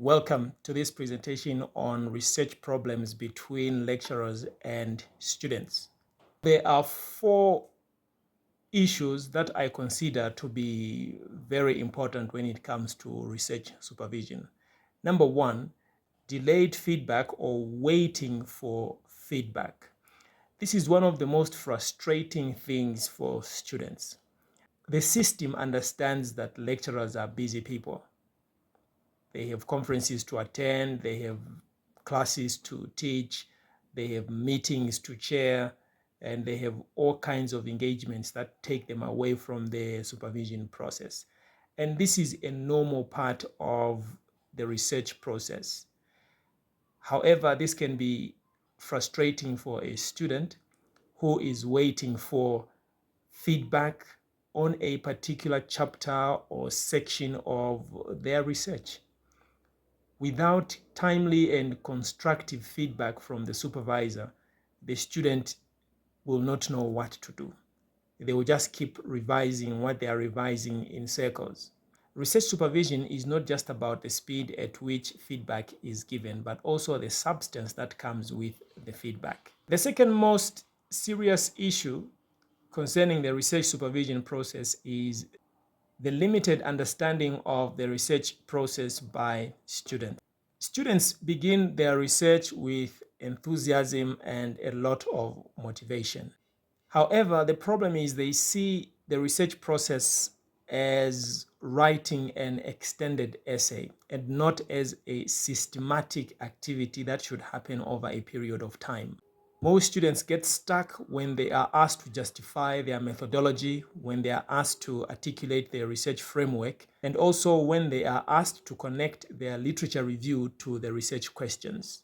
Welcome to this presentation on research problems between lecturers and students. There are four issues that I consider to be very important when it comes to research supervision. Number one, delayed feedback or waiting for feedback. This is one of the most frustrating things for students. The system understands that lecturers are busy people. They have conferences to attend, they have classes to teach, they have meetings to chair, and they have all kinds of engagements that take them away from the supervision process. And this is a normal part of the research process. However, this can be frustrating for a student who is waiting for feedback on a particular chapter or section of their research. Without timely and constructive feedback from the supervisor, the student will not know what to do. They will just keep revising what they are revising in circles. Research supervision is not just about the speed at which feedback is given, but also the substance that comes with the feedback. The second most serious issue concerning the research supervision process is the limited understanding of the research process by students. Students begin their research with enthusiasm and a lot of motivation. However, the problem is they see the research process as writing an extended essay and not as a systematic activity that should happen over a period of time. Most students get stuck when they are asked to justify their methodology, when they are asked to articulate their research framework, and also when they are asked to connect their literature review to the research questions.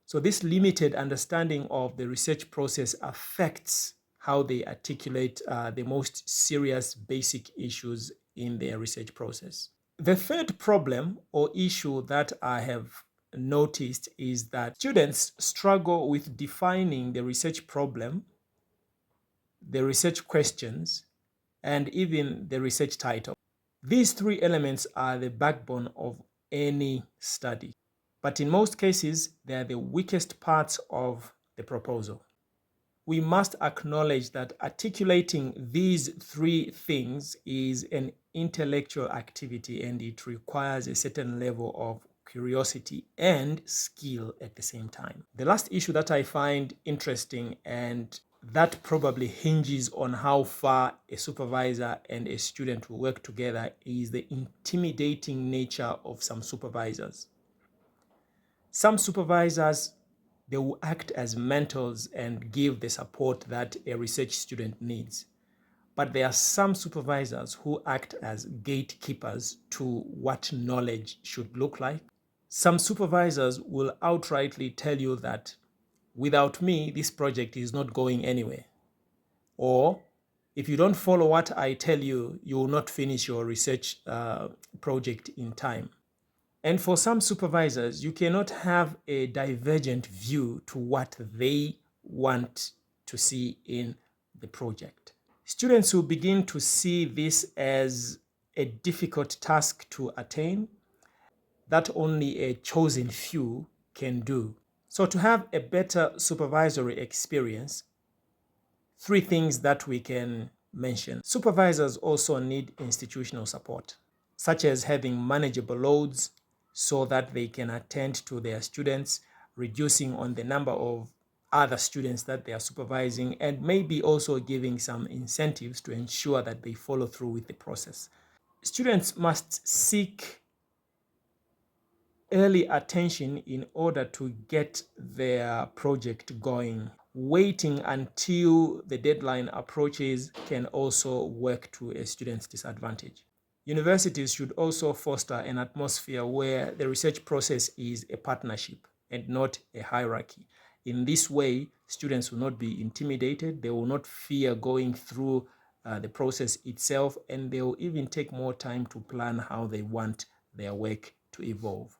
So this limited understanding of the research process affects how they articulate the most serious basic issues in their research process. The third problem or issue that I have noticed is that students struggle with defining the research problem, the research questions, and even the research title. These three elements are the backbone of any study, but in most cases, they are the weakest parts of the proposal. We must acknowledge that articulating these three things is an intellectual activity and it requires a certain level of curiosity and skill at the same time. The last issue that I find interesting, and that probably hinges on how far a supervisor and a student will work together, is the intimidating nature of some supervisors. Some supervisors, they will act as mentors and give the support that a research student needs. But there are some supervisors who act as gatekeepers to what knowledge should look like. Some supervisors will outrightly tell you that without me, this project is not going anywhere. Or if you don't follow what I tell you, you will not finish your research project in time. And for some supervisors, you cannot have a divergent view to what they want to see in the project. Students will begin to see this as a difficult task to attain that only a chosen few can do. So to have a better supervisory experience, three things that we can mention. Supervisors also need institutional support, such as having manageable loads so that they can attend to their students, reducing on the number of other students that they are supervising, and maybe also giving some incentives to ensure that they follow through with the process. Students must seek early attention in order to get their project going. Waiting until the deadline approaches can also work to a student's disadvantage. Universities should also foster an atmosphere where the research process is a partnership and not a hierarchy. In this way, students will not be intimidated, they will not fear going through the process itself, and they will even take more time to plan how they want their work to evolve.